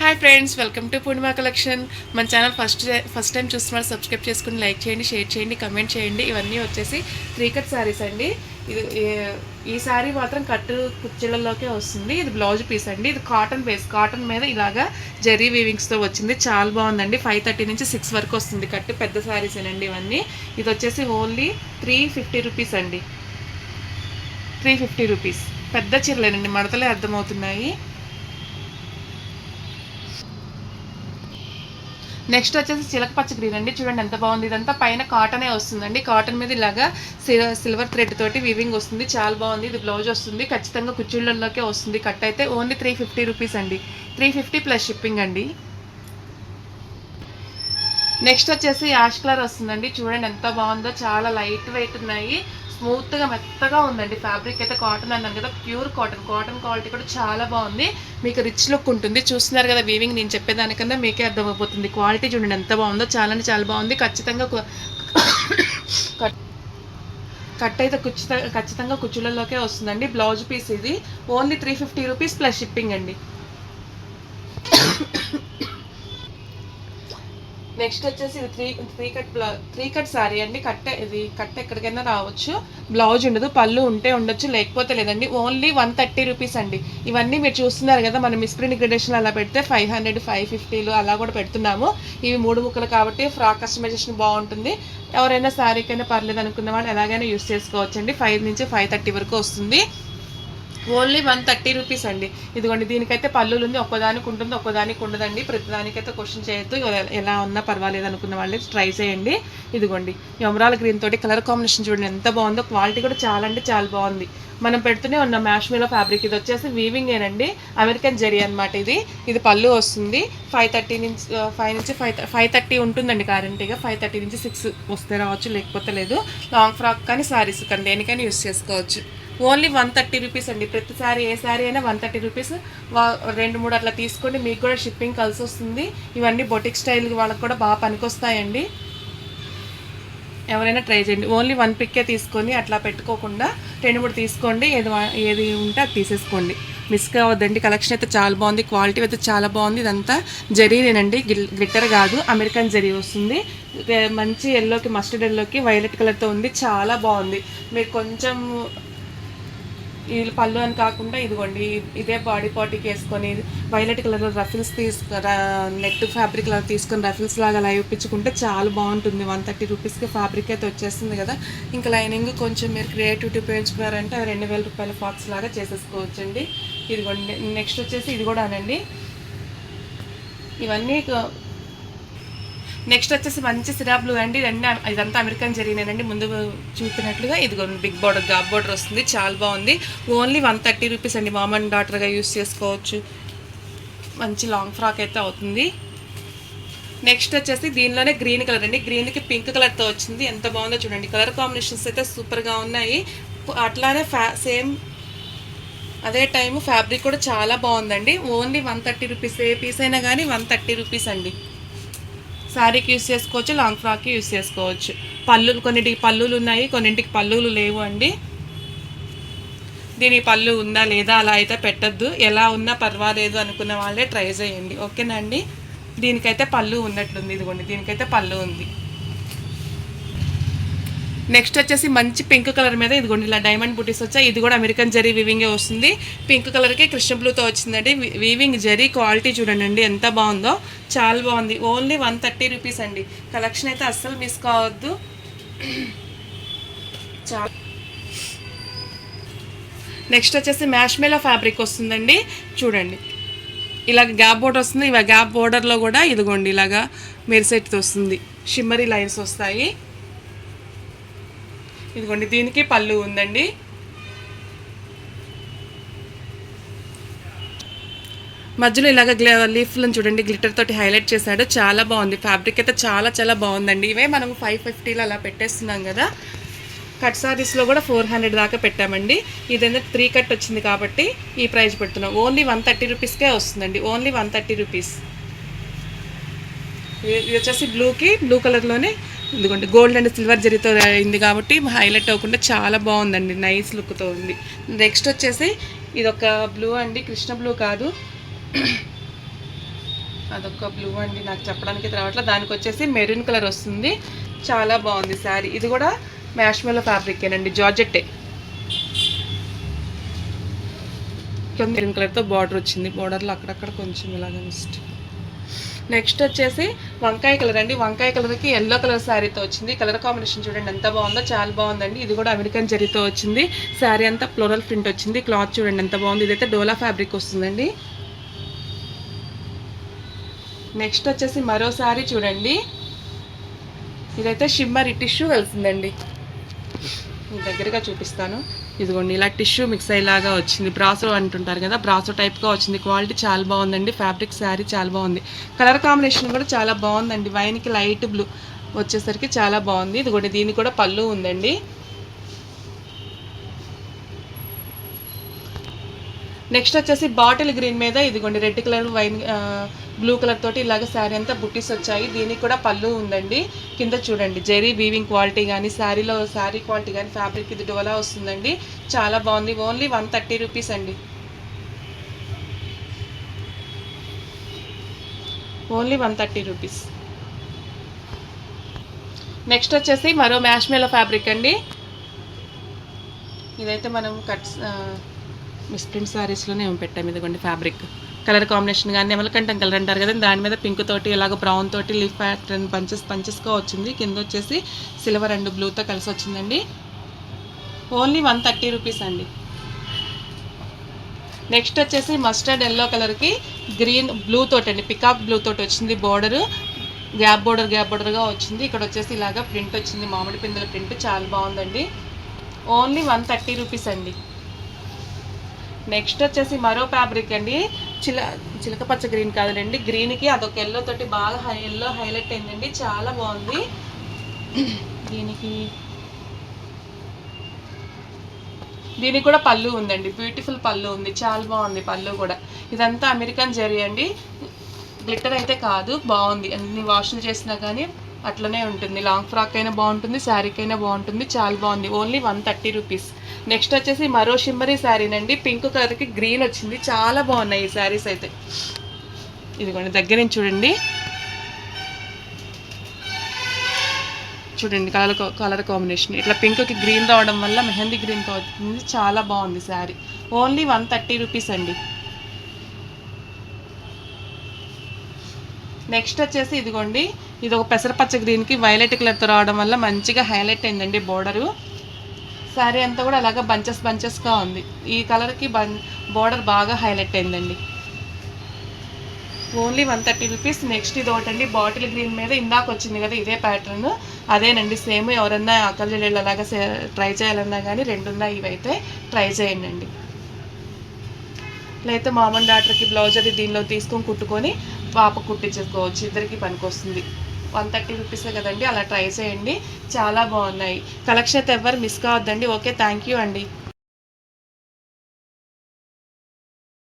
Hi friends, welcome to Purnima collection. మన channel first time చూస్తున్నారు, subscribe చేసుకుని like చేయండి, షేర్ చేయండి, కమెంట్ చేయండి. ఇవన్నీ వచ్చేసి 3 కట్ శారీస్ అండి. ఇది ఈ శారీ మాత్రం కట్టు కుర్చీలలోకే వస్తుంది. ఇది బ్లౌజ్ పీస్ అండి. ఇది కాటన్ బేస్, కాటన్ మీద ఇలాగా జెరీ వీవింగ్స్తో వచ్చింది. చాలా బాగుందండి. 530 నుంచి 6 వరకు వస్తుంది కట్టు. పెద్ద శారీస్ అండి ఇవన్నీ. ఇది వచ్చేసి ఓన్లీ 350 రూపీస్ అండి. 350 రూపీస్. పెద్ద చీరలేనండి, మడతలే అర్థమవుతున్నాయి. నెక్స్ట్ వచ్చేసి చిలక పచ్చ గ్రీన్ అండి. చూడండి ఎంత బాగుంది. ఇదంతా పైన కాటనే వస్తుందండి. కాటన్ మీద ఇలాగా సిల్వర్ థ్రెడ్ తోటి వీవింగ్ వస్తుంది. చాలా బాగుంది. ఇది బ్లౌజ్ వస్తుంది. ఖచ్చితంగా కుచ్చిళ్ళలోకే వస్తుంది. కట్ అయితే ఓన్లీ 350 రూపీస్ అండి. 350 ప్లస్ షిప్పింగ్ అండి. నెక్స్ట్ వచ్చేసి యాష్ కలర్ వస్తుందండి. చూడండి ఎంత బాగుందో. చాలా లైట్ వెయిట్ ఉన్నాయి. స్మూత్గా మెత్తగా ఉందండి. ఫ్యాబ్రిక్ అయితే కాటన్ అన్నాను కదా, ప్యూర్ కాటన్. కాటన్ క్వాలిటీ కూడా చాలా బాగుంది. మీకు రిచ్ లుక్ ఉంటుంది. చూస్తున్నారు కదా వీవింగ్, నేను చెప్పేదానికన్నా మీకే అర్థమైపోతుంది. క్వాలిటీ చూడండి ఎంత బాగుందో. చాలా అంటే చాలా బాగుంది. ఖచ్చితంగా కట్ అయితే ఖచ్చితంగా కుచ్చులలోకే వస్తుందండి. బ్లౌజ్ పీస్ ఇది ఓన్లీ 350 రూపీస్ ప్లస్ షిప్పింగ్ అండి. నెక్స్ట్ వచ్చేసి ఇది త్రీ కట్ శారీ అండి. ఇది కట్ట ఎక్కడికైనా రావచ్చు. బ్లౌజ్ ఉండదు, పళ్ళు ఉంటే ఉండొచ్చు, లేకపోతే లేదండి. ఓన్లీ 130 రూపీస్ అండి. ఇవన్నీ మీరు చూస్తున్నారు కదా, మనం మిస్ప్రింట్ గ్రేడేషన్ అలా పెడితే 500, 550 అలా కూడా పెడుతున్నాము. ఇవి 3 ముక్కలు కాబట్టి ఫ్రాక్ కస్టమైజేషన్ బాగుంటుంది. ఎవరైనా శారీకైనా పర్లేదు అనుకున్న వాళ్ళు ఎలాగైనా యూస్ చేసుకోవచ్చండి. 5 నుంచి 530 వరకు వస్తుంది. ఓన్లీ 130 రూపీస్ అండి. ఇదిగోండి, దీనికైతే పళ్ళులు ఉంది. ఒక్కదానికి ఉంటుంది, ఒక్కదానికి ఉండదండి. ప్రతిదానికైతే క్వశ్చన్ చేయొద్దు. ఎలా ఉన్నా పర్వాలేదు అనుకున్న వాళ్ళే ట్రై చేయండి. ఇదిగోండి, ఎమరాల్ గ్రీన్ తోటి కలర్ కాంబినేషన్ చూడండి ఎంత బాగుందో. క్వాలిటీ కూడా చాలా అంటే చాలా బాగుంది. మనం పెడుతూనే ఉన్న మ్యాష్మేలో ఫ్యాబ్రిక్. ఇది వచ్చేసి వీవింగ్ ఏనండి, అమెరికన్ జెరీ అనమాట. ఇది పళ్ళు వస్తుంది. 530 ఉంటుందండి గ్యారెంటీగా. 530 నుంచి 6 వస్తే రావచ్చు, లేకపోతే లేదు. లాంగ్ ఫ్రాక్ కానీ శారీస్ కానీ దేనికైనా యూస్ చేసుకోవచ్చు. ఓన్లీ 130 రూపీస్ అండి. ప్రతి శారీ ఏ శారీ అయినా 130 రూపీస్. 2-3 అట్లా తీసుకోండి, మీకు కూడా షిప్పింగ్ కలిసి వస్తుంది. ఇవన్నీ బొటిక్ స్టైల్ వాళ్ళకి కూడా బాగా పనికొస్తాయండి. ఎవరైనా ట్రై చేయండి. ఓన్లీ 1 పిక్కే తీసుకొని అట్లా పెట్టుకోకుండా 2-3 తీసుకోండి. ఏది ఉంటే అది తీసేసుకోండి. మిస్ కావద్దండి. కలెక్షన్ అయితే చాలా బాగుంది. క్వాలిటీ అయితే చాలా బాగుంది. ఇదంతా జరీనేనండి, గ్లిట్టర్ కాదు. అమెరికన్ జరీ వస్తుంది. మంచి ఎల్లోకి, మస్టర్డ్ ఎల్లోకి వైలెట్ కలర్తో ఉంది. చాలా బాగుంది. మీరు కొంచెం ఈ పళ్ళు అని కాకుండా ఇదిగోండి, ఇదే బాడీ పార్టీకి వేసుకొని వైలెట్ కలర్లో రఫిల్స్ నెట్ ఫ్యాబ్రిక్ లాగా తీసుకొని రఫిల్స్ లాగా లైవ్ ఇప్పించుకుంటే చాలా బాగుంటుంది. 130 రూపీస్కి ఫ్యాబ్రిక్ అయితే వచ్చేస్తుంది కదా. ఇంకా లైనింగ్ కొంచెం మీరు క్రియేటివిటీ ఉపయోగించుకున్నారంటే 2000 రూపాయల ఫాక్స్ లాగా చేసేసుకోవచ్చండి. ఇదిగోండి, నెక్స్ట్ వచ్చేసి ఇది కూడా అనండి. ఇవన్నీ నెక్స్ట్ వచ్చేసి మంచి సిరా బ్లూ అండి. ఇదంతా అమెరికన్ జరీనేనండి. ముందు చూపినట్లుగా ఇదిగో బిగ్ బార్డర్, గాప్ బార్డర్ వస్తుంది. చాలా బాగుంది. ఓన్లీ 130 రూపీస్ అండి. మామ్ అండ్ డాటర్గా యూస్ చేసుకోవచ్చు. మంచి లాంగ్ ఫ్రాక్ అయితే అవుతుంది. నెక్స్ట్ వచ్చేసి దీనిలోనే గ్రీన్ కలర్ అండి. గ్రీన్కి పింక్ కలర్తో వచ్చింది. ఎంత బాగుందో చూడండి. కలర్ కాంబినేషన్స్ అయితే సూపర్గా ఉన్నాయి. అట్లానే సేమ్ అదే టైము ఫ్యాబ్రిక్ కూడా చాలా బాగుందండి. Only 130 rupees. ఏ పీస్ అయినా కానీ 130 రూపీస్ అండి. శారీకి యూస్ చేసుకోవచ్చు, లాంగ్ ఫ్రాక్కి యూస్ చేసుకోవచ్చు. కొన్నింటికి పళ్ళులు ఉన్నాయి, కొన్నింటికి పళ్ళులు లేవు అండి. దీని పళ్ళు ఉందా లేదా అలా అయితే పెట్టద్దు. ఎలా ఉన్నా పర్వాలేదు అనుకున్న వాళ్ళే ట్రై చేయండి. ఓకేనా అండి. దీనికైతే పళ్ళు ఉన్నట్లుంది. ఇదిగోండి, దీనికైతే పళ్ళు ఉంది. నెక్స్ట్ వచ్చేసి మంచి పింక్ కలర్ మీద ఇదిగోండి ఇలా డైమండ్ బుటీస్ వచ్చాయి. ఇది కూడా అమెరికన్ జరీ వీవింగే వస్తుంది. పింక్ కలర్కి కృష్ణ బ్లూతో వచ్చిందండి. వీవింగ్ జరీ క్వాలిటీ చూడండి ఎంత బాగుందో. చాలా బాగుంది. ఓన్లీ 130 రూపీస్ అండి. కలెక్షన్ అయితే అస్సలు మిస్ కావద్దు. చాలా నెక్స్ట్ వచ్చేసి మ్యాష్మేలో ఫ్యాబ్రిక్ వస్తుందండి. చూడండి, ఇలాగ గ్యాప్ బోర్డర్ వస్తుంది. ఇవి గ్యాప్ బోర్డర్లో కూడా ఇదిగోండి ఇలాగా మెరిసెట్తో వస్తుంది. షిమ్మరీ లైన్స్ వస్తాయి. ఇదిగోండి, దీనికి పళ్ళు ఉందండి. మధ్యలో ఇలాగ లీఫ్లను చూడండి గ్లిటర్ తోటి హైలైట్ చేశాడు. చాలా బాగుంది. ఫ్యాబ్రిక్ అయితే చాలా చాలా బాగుందండి. ఇవే మనం 550లో అలా పెట్టేస్తున్నాం కదా. కట్ సారీస్లో కూడా 400 దాకా పెట్టామండి. ఇదైనా 3 కట్ వచ్చింది కాబట్టి ఈ ప్రైస్ పెడుతున్నాం. ఓన్లీ 130 రూపీస్కే వస్తుందండి. Only 130 rupees. ఇది వచ్చేసి బ్లూ కలర్లోనే ఇదిగోండి గోల్డ్ అండ్ సిల్వర్ జరీతో అయింది కాబట్టి హైలైట్ అవ్వకుండా చాలా బాగుందండి. నైస్ లుక్తో ఉంది. నెక్స్ట్ వచ్చేసి ఇదొక బ్లూ అండి, కృష్ణ బ్లూ కాదు, అదొక బ్లూ అండి, నాకు చెప్పడానికి రావట్లేదు. దానికి వచ్చేసి మెరూన్ కలర్ వస్తుంది, చాలా బాగుంది శారీ. ఇది కూడా మ్యాష్మెల్లో ఫ్యాబ్రికేనండి, జార్జెట్టే. మెరూన్ కలర్తో బార్డర్ వచ్చింది, బార్డర్లో అక్కడక్కడ కొంచెం ఇలాగ మిస్ట్. నెక్స్ట్ వచ్చేసి వంకాయ కలర్ అండి, వంకాయ కలర్కి ఎల్లో కలర్ శారీతో వచ్చింది. కలర్ కాంబినేషన్ చూడండి ఎంత బాగుందో, చాలా బాగుందండి. ఇది కూడా అమెరికన్ జరీతో వచ్చింది, శారీ అంతా ఫ్లోరల్ ప్రింట్ వచ్చింది. క్లాత్ చూడండి ఎంత బాగుంది, ఇదైతే డోలా ఫ్యాబ్రిక్ వస్తుందండి. నెక్స్ట్ వచ్చేసి మరో శారీ చూడండి, ఇదైతే షిమ్మర్ టిష్యూ వెళ్తుందండి. మీ దగ్గరగా చూపిస్తాను, ఇదిగోండి ఇలా టిష్యూ మిక్స్ అయ్యేలాగా వచ్చింది. బ్రాసో అంటుంటారు కదా, బ్రాసో టైప్గా వచ్చింది. క్వాలిటీ చాలా బాగుందండి, ఫ్యాబ్రిక్ శారీ చాలా బాగుంది. కలర్ కాంబినేషన్ కూడా చాలా బాగుందండి, వైన్కి లైట్ బ్లూ వచ్చేసరికి చాలా బాగుంది. ఇదిగోండి దీనికి కూడా పళ్ళు ఉందండి. నెక్స్ట్ వచ్చేసి బాటిల్ గ్రీన్ మీద ఇదిగోండి red colour wine blue colour తోటి ఇలాగ శారీ అంతా బుట్టీస్ వచ్చాయి. దీనికి కూడా పళ్ళు ఉందండి. కింద చూడండి జెరీ వీవింగ్ క్వాలిటీ కానీ, శారీలో శారీ క్వాలిటీ కానీ, ఫ్యాబ్రిక్ ఇది డోలా వస్తుందండి, చాలా బాగుంది. ఓన్లీ 130 రూపీస్ అండి, ఓన్లీ 130 రూపీస్. నెక్స్ట్ వచ్చేసి మరో మ్యాష్మెల్లో ఫ్యాబ్రిక్ అండి, ఇదైతే మనం మిస్ప్రింట్ శారీస్లోనే పెట్టాము. ఇదిగోండి ఫ్యాబ్రిక్ కలర్ కాంబినేషన్ కానీ నెమలకంఠం కలర్ అంటారు కదా, దాని మీద పింక్ తోటి ఇలాగ బ్రౌన్ తోటి లీఫ్ ప్యాటర్న్ పంచెస్గా వచ్చింది. కింద వచ్చేసి సిల్వర్ అండ్ బ్లూతో కలిసి వచ్చిందండి, ఓన్లీ 130 రూపీస్ అండి. నెక్స్ట్ వచ్చేసి మస్టర్డ్ ఎల్లో కలర్కి గ్రీన్ బ్లూ తోటి అండి, పికాక్ బ్లూ తోటి వచ్చింది. బోర్డరు గ్యాప్ బోర్డర్గా వచ్చింది. ఇక్కడ వచ్చేసి ఇలాగ ప్రింట్ వచ్చింది, మామిడి పిందెల ప్రింట్, చాలా బాగుందండి. ఓన్లీ 130 రూపీస్ అండి. నెక్స్ట్ వచ్చేసి మరో ఫ్యాబ్రిక్ అండి, చిలక పచ్చ గ్రీన్ కాదండి, గ్రీన్కి అదొక ఎల్లో తోటి బాగా ఎల్లో హైలైట్ అయిందండి, చాలా బాగుంది. దీనికి కూడా పళ్ళు ఉందండి, బ్యూటిఫుల్ పళ్ళు ఉంది, చాలా బాగుంది పళ్ళు కూడా. ఇదంతా అమెరికన్ జరీ అండి, గ్లిట్టర్ అయితే కాదు, బాగుంది. అన్ని వాషులు చేసినా కానీ అట్లనే ఉంటుంది. లాంగ్ ఫ్రాక్ అయినా బాగుంటుంది, శారీకి అయినా బాగుంటుంది, చాలా బాగుంది. Only 130 rupees. నెక్స్ట్ వచ్చేసి మరో షిమ్మరీ శారీనండి, పింక్ కలర్కి గ్రీన్ వచ్చింది, చాలా బాగున్నాయి ఈ శారీస్ అయితే. ఇదిగోండి దగ్గర నుంచి చూడండి, చూడండి కలర్ కాంబినేషన్ ఇట్లా పింక్కి గ్రీన్ రావడం వల్ల మెహందీ గ్రీన్తో వచ్చింది, చాలా బాగుంది శారీ. ఓన్లీ 130 రూపీస్ అండి. నెక్స్ట్ వచ్చేసి ఇదిగోండి, ఇది ఒక పెసరపచ్చ గ్రీన్కి వైలెట్ కలర్తో రావడం వల్ల మంచిగా హైలైట్ అయిందండి బోర్డరు. శారీ అంతా కూడా అలాగా బంచెస్గా ఉంది, ఈ కలర్కి బోర్డర్ బాగా హైలైట్ అయిందండి. Only 130 rupees. నెక్స్ట్ ఇది ఒకటండి, బాటిల్ గ్రీన్ మీద ఇందాక వచ్చింది కదా ఇదే ప్యాటర్న్, అదేనండి సేమ్. ఎవరన్నా అక్కల జల్లీలు అలాగా ట్రై చేయాలన్నా కానీ రెండున్నాయి, ఇవైతే ట్రై చేయండి. లేకపోతే మామూలు డాక్టర్కి బ్లౌజ్ అది దీనిలో తీసుకొని కుట్టుకొని పాప కుట్టించుకోవచ్చు, ఇద్దరికి పనికొస్తుంది. 130 రూపీసే కదండి, అలా ట్రై చేయండి, చాలా బాగున్నాయి. కలెక్షన్ అయితే ఎవరు మిస్ కావద్దండి. ఓకే, థ్యాంక్ యూ అండి.